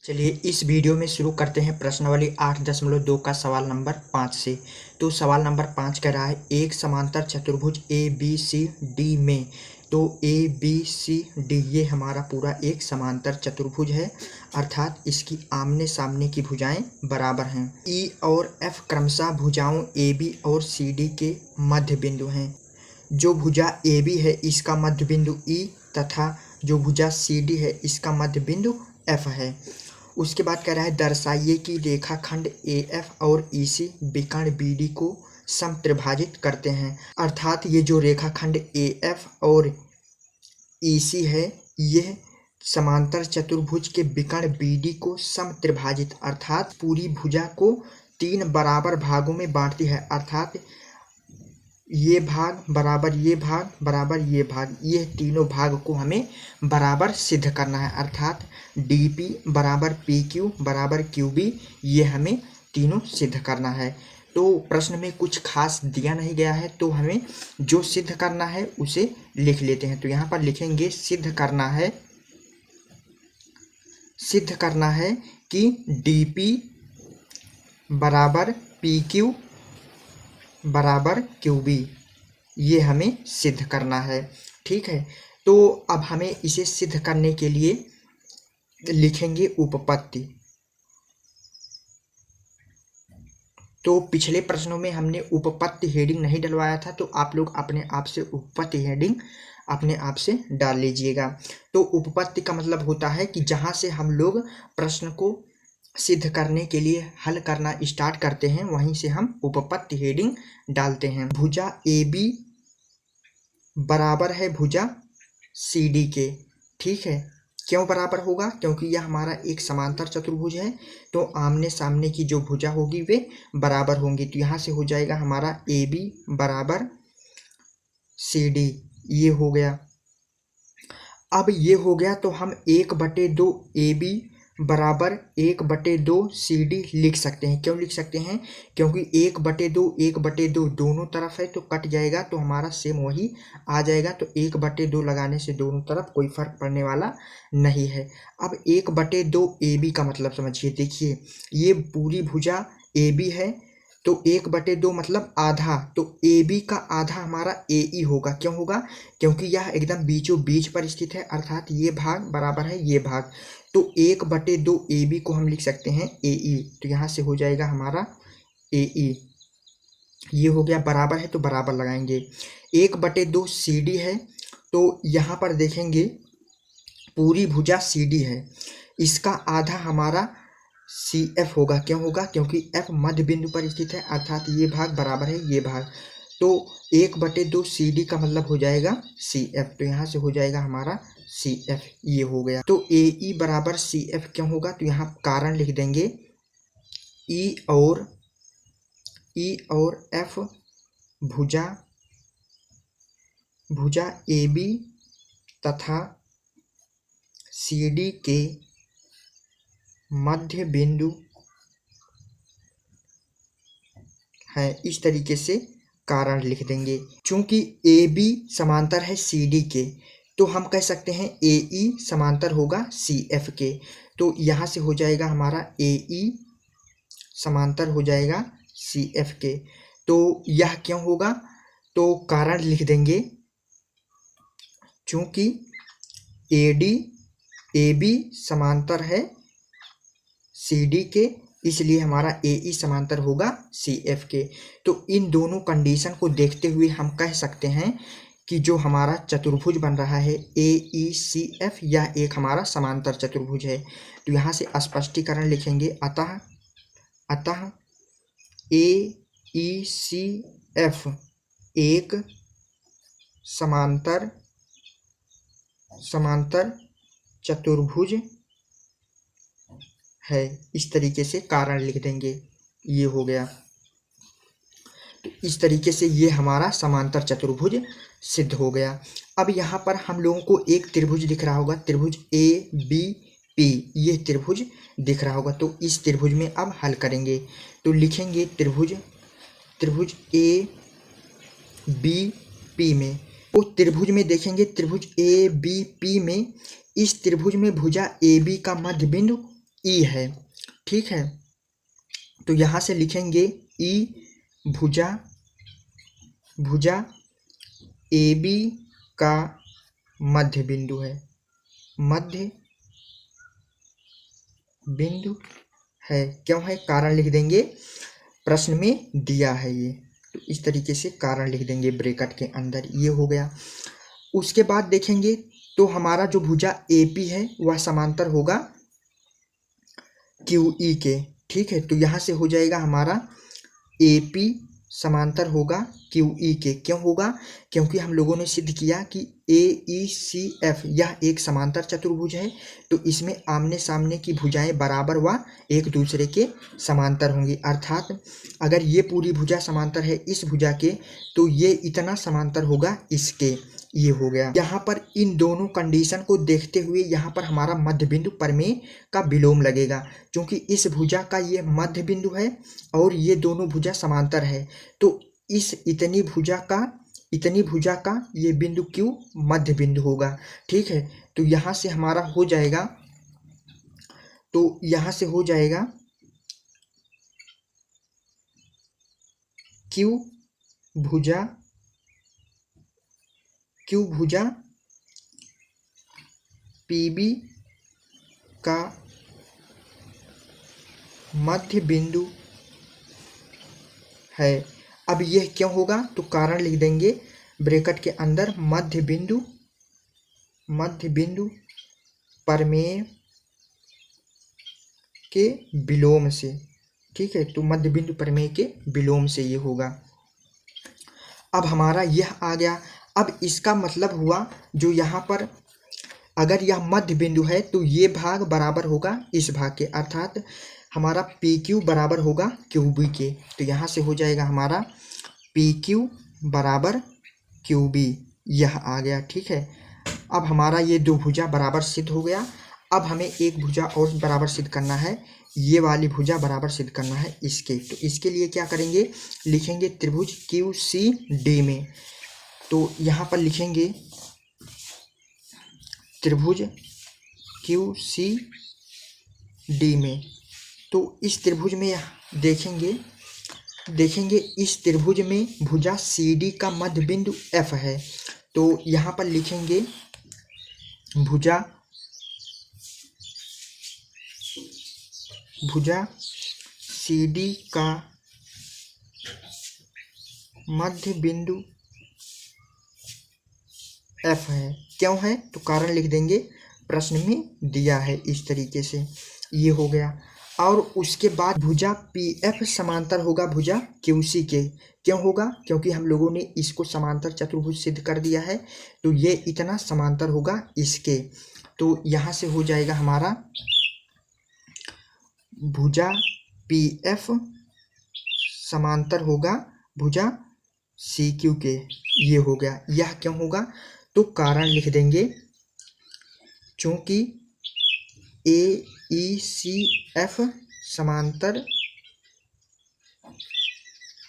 चलिए इस वीडियो में शुरू करते हैं प्रश्नावली 8.2 का सवाल नंबर 5 से। तो सवाल नंबर 5 कह रहा है एक समांतर चतुर्भुज ए बी सी डी में। तो ए बी सी डी ये हमारा पूरा एक समांतर चतुर्भुज है, अर्थात इसकी आमने सामने की भुजाएं बराबर हैं। ई और एफ क्रमशः भुजाओं ए बी और सी डी के मध्य बिंदु हैं। जो भुजा ए बी है इसका मध्य बिंदु ई तथा जो भुजा सी डी है इसका मध्य बिंदु एफ है। उसके बाद कह रहा है दर्शाइए कि रेखाखंड ए एफ और ई सी विकर्ण बी डी को समत्रिभाजित करते हैं। अर्थात ये जो रेखाखंड ए एफ और ई सी है यह समांतर चतुर्भुज के विकर्ण बी डी को समत्रिभाजित अर्थात पूरी भुजा को 3 बराबर भागों में बांटती है। अर्थात ये भाग बराबर ये भाग बराबर ये भाग, ये तीनों भाग को हमें बराबर सिद्ध करना है। अर्थात डी पी बराबर पी क्यू बराबर क्यू बी, ये हमें तीनों सिद्ध करना है। तो प्रश्न में कुछ खास दिया नहीं गया है, तो हमें जो सिद्ध करना है उसे लिख लेते हैं। तो यहाँ पर लिखेंगे सिद्ध करना है कि डी पी बराबर पी क्यू बराबर क्यू बी, ये हमें सिद्ध करना है। ठीक है, तो अब हमें इसे सिद्ध करने के लिए लिखेंगे उपपत्ति। तो पिछले प्रश्नों में हमने उपपत्ति हेडिंग नहीं डलवाया था, तो आप लोग अपने आप से उपपत्ति हेडिंग अपने आप से डाल लीजिएगा। तो उपपत्ति का मतलब होता है कि जहाँ से हम लोग प्रश्न को सिद्ध करने के लिए हल करना स्टार्ट करते हैं वहीं से हम उपपत्ति हेडिंग डालते हैं। भुजा ए बी बराबर है भुजा सी डी के। ठीक है, क्यों बराबर होगा? क्योंकि यह हमारा एक समांतर चतुर्भुज है, तो आमने सामने की जो भुजा होगी वे बराबर होंगी। तो यहाँ से हो जाएगा हमारा ए बी बराबर सी डी, ये हो गया। अब ये हो गया तो हम 1/2 ए बी बराबर 1/2 सी डी लिख सकते हैं। क्यों लिख सकते हैं? क्योंकि 1/2 दोनों तरफ है तो कट जाएगा, तो हमारा सेम वही आ जाएगा। तो 1/2 लगाने से दोनों तरफ कोई फर्क पड़ने वाला नहीं है। अब 1/2 ए बी का मतलब समझिए। देखिए ये पूरी भुजा ए बी है, तो 1/2 मतलब आधा, तो ए बी का आधा हमारा ए ई होगा। क्यों होगा? क्योंकि यह एकदम बीचों बीच पर स्थित है, अर्थात ये भाग बराबर है ये भाग। तो 1/2 ए बी को हम लिख सकते हैं ए ई, तो यहाँ से हो जाएगा हमारा ए ई, ये हो गया। बराबर है तो बराबर लगाएंगे। 1/2 सी डी है, तो यहाँ पर देखेंगे पूरी भुजा सी डी है, इसका आधा हमारा सी एफ होगा। क्यों होगा? क्योंकि एफ मध्य बिंदु पर स्थित है, अर्थात ये भाग बराबर है ये भाग। तो 1/2 सी डी का मतलब हो जाएगा सी एफ, तो यहाँ से हो जाएगा हमारा सी एफ, ये हो गया। तो ए ई बराबर सी एफ क्यों होगा? तो यहाँ कारण लिख देंगे ई और एफ भुजा ए बी तथा सी डी के मध्य बिंदु है, इस तरीके से कारण लिख देंगे। चूंकि ए बी समांतर है सी डी के, तो हम कह सकते हैं ए ई समांतर होगा सी एफ के। तो यहाँ से हो जाएगा हमारा ए ई समांतर हो जाएगा सी एफ के। तो यह क्यों होगा? तो कारण लिख देंगे, चूंकि ए बी समांतर है सी डी के, इसलिए हमारा ए ई समांतर होगा सी एफ के। तो इन दोनों कंडीशन को देखते हुए हम कह सकते हैं कि जो हमारा चतुर्भुज बन रहा है ए ई सी एफ, यह एक हमारा समांतर चतुर्भुज है। तो यहाँ से स्पष्टीकरण लिखेंगे, अतः ए ई सी एफ एक समांतर चतुर्भुज है। इस तरीके से कारण लिख देंगे, ये हो गया। तो इस तरीके से ये हमारा समांतर चतुर्भुज सिद्ध हो गया। अब यहाँ पर हम लोगों को एक त्रिभुज दिख रहा होगा, त्रिभुज ए बी पी, ये त्रिभुज दिख रहा होगा। तो इस त्रिभुज में अब हल करेंगे, तो लिखेंगे त्रिभुज ए बी पी में। तो त्रिभुज में देखेंगे, त्रिभुज ए बी पी में इस त्रिभुज में भुजा ए बी का मध्य बिंदु ई है, ठीक है। तो यहाँ से लिखेंगे ई भुजा ए बी का मध्य बिंदु है, मध्य बिंदु है। क्यों है, कारण लिख देंगे, प्रश्न में दिया है ये। तो इस तरीके से कारण लिख देंगे ब्रैकेट के अंदर, ये हो गया। उसके बाद देखेंगे तो हमारा जो भुजा एपी है वह समांतर होगा क्यू ई के, ठीक है। तो यहाँ से हो जाएगा हमारा एपी समांतर होगा क्यू ई के। क्यों होगा, क्योंकि हम लोगों ने सिद्ध किया कि ए ई सी एफ यह एक समांतर चतुर्भुज है, तो इसमें आमने सामने की भुजाएं बराबर व एक दूसरे के समांतर होंगी। अर्थात अगर ये पूरी भुजा समांतर है इस भुजा के, तो ये इतना समांतर होगा इसके, ये हो गया। यहाँ पर इन दोनों कंडीशन को देखते हुए यहाँ पर हमारा मध्य बिंदु प्रमेय का विलोम लगेगा, क्योंकि इस भुजा का ये मध्य बिंदु है और ये दोनों भुजा समांतर है, तो इस इतनी भुजा का ये बिंदु क्यू मध्य बिंदु होगा, ठीक है। तो यहाँ से हमारा हो जाएगा, तो यहाँ से हो जाएगा क्यू भुजा पीबी का मध्य बिंदु है। अब यह क्यों होगा, तो कारण लिख देंगे ब्रैकेट के अंदर, मध्य बिंदु प्रमेय के विलोम से, ठीक है। तो मध्य बिंदु प्रमेय के विलोम से ये होगा। अब हमारा यह आ गया। अब इसका मतलब हुआ जो यहाँ पर अगर यह मध्य बिंदु है तो ये भाग बराबर होगा इस भाग के, अर्थात हमारा पी क्यू बराबर होगा क्यू बी के। तो यहाँ से हो जाएगा हमारा पी क्यू बराबर क्यू बी, यह आ गया, ठीक है। अब हमारा ये दो भुजा बराबर सिद्ध हो गया। अब हमें एक भुजा और बराबर सिद्ध करना है, ये वाली भुजा बराबर सिद्ध करना है इसके। तो इसके लिए क्या करेंगे, लिखेंगे त्रिभुज क्यू सी डी में। तो यहाँ पर लिखेंगे त्रिभुज क्यू सी डी में। तो इस त्रिभुज में देखेंगे इस त्रिभुज में भुजा सी डी का मध्य बिंदु एफ है। तो यहाँ पर लिखेंगे भुजा सी डी का मध्य बिंदु एफ है। क्यों है, तो कारण लिख देंगे, प्रश्न में दिया है इस तरीके से, ये हो गया। और उसके बाद भुजा पी एफ समांतर होगा भुजा क्यू सी के। क्यों होगा, क्योंकि हम लोगों ने इसको समांतर चतुर्भुज सिद्ध कर दिया है, तो ये इतना समांतर होगा इसके। तो यहाँ से हो जाएगा हमारा भुजा पी एफ समांतर होगा भुजा सी क्यू के, ये हो गया। यह क्यों होगा, तो कारण लिख देंगे, चूंकि ए ई सी एफ समांतर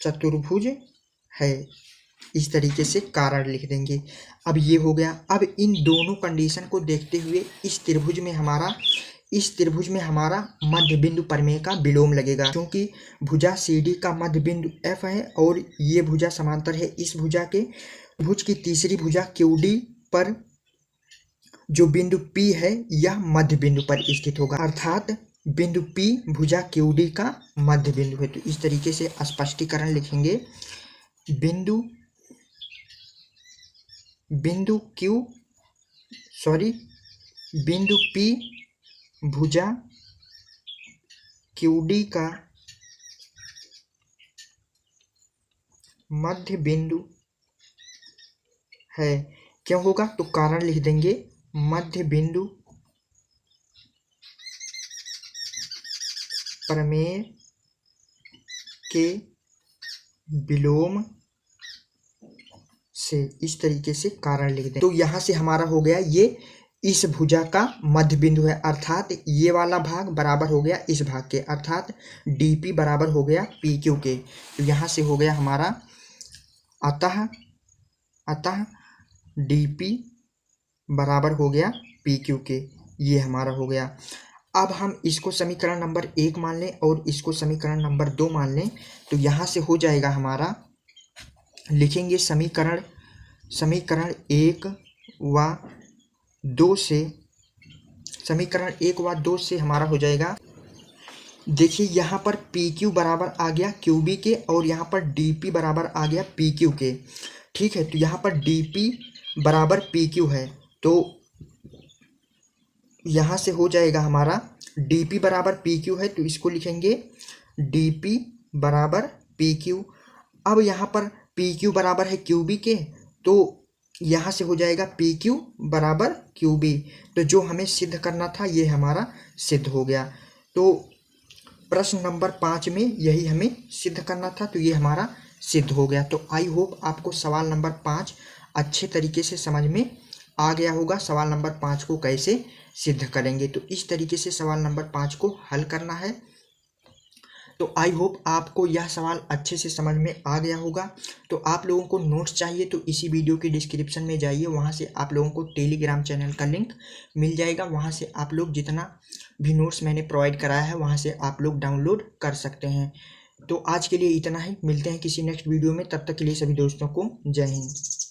चतुर्भुज है, इस तरीके से कारण लिख देंगे। अब ये हो गया। अब इन दोनों कंडीशन को देखते हुए इस त्रिभुज में हमारा मध्य बिंदु प्रमेय का विलोम लगेगा, क्योंकि भुजा सी डी का मध्य बिंदु एफ है और ये भुजा समांतर है इस भुजा के। भुज की तीसरी भुजा क्यू डी पर जो बिंदु P है यह मध्य बिंदु पर स्थित होगा, अर्थात बिंदु P भुजा क्यू डी का मध्य बिंदु है। तो इस तरीके से स्पष्टीकरण लिखेंगे, बिंदु P भुजा क्यू डी का मध्य बिंदु है। क्यों होगा, तो कारण लिख देंगे, मध्य बिंदु प्रमेय के विलोम से, इस तरीके से कारण लिख दें। तो यहाँ से हमारा हो गया ये इस भुजा का मध्य बिंदु है, अर्थात ये वाला भाग बराबर हो गया इस भाग के, अर्थात डीपी बराबर हो गया पी क्यू के। तो यहाँ से हो गया हमारा अतः डीपी बराबर हो गया पी क्यू के, ये हमारा हो गया। अब हम इसको समीकरण नंबर 1 मान लें और इसको समीकरण नंबर 2 मान लें, तो यहाँ से हो जाएगा हमारा, लिखेंगे समीकरण 1 व 2 से, समीकरण 1 व 2 से हमारा हो जाएगा, देखिए यहाँ पर पी क्यू बराबर आ गया क्यू बी के और यहाँ पर डी पी बराबर आ गया पी क्यू के। ठीक है, तो यहाँ पर डी पी बराबर पी क्यू है, तो यहाँ से हो जाएगा हमारा डी पी बराबर पी क्यू है, तो इसको लिखेंगे डी पी बराबर पी क्यू। अब यहाँ पर पी क्यू बराबर है क्यू बी के, तो यहाँ से हो जाएगा पी क्यू बराबर क्यू बी। तो जो हमें सिद्ध करना था ये हमारा सिद्ध हो गया। तो प्रश्न नंबर 5 में यही हमें सिद्ध करना था, तो ये हमारा सिद्ध हो गया। तो आई होप आपको सवाल नंबर 5 अच्छे तरीके से समझ में आ गया होगा। सवाल नंबर 5 को कैसे सिद्ध करेंगे, तो इस तरीके से सवाल नंबर 5 को हल करना है। तो आई होप आपको यह सवाल अच्छे से समझ में आ गया होगा। तो आप लोगों को नोट्स चाहिए तो इसी वीडियो की डिस्क्रिप्शन में जाइए, वहाँ से आप लोगों को टेलीग्राम चैनल का लिंक मिल जाएगा। वहाँ से आप लोग जितना भी नोट्स मैंने प्रोवाइड कराया है वहाँ से आप लोग डाउनलोड कर सकते हैं। तो आज के लिए इतना ही, मिलते हैं किसी नेक्स्ट वीडियो में, तब तक के लिए सभी दोस्तों को जय हिंद।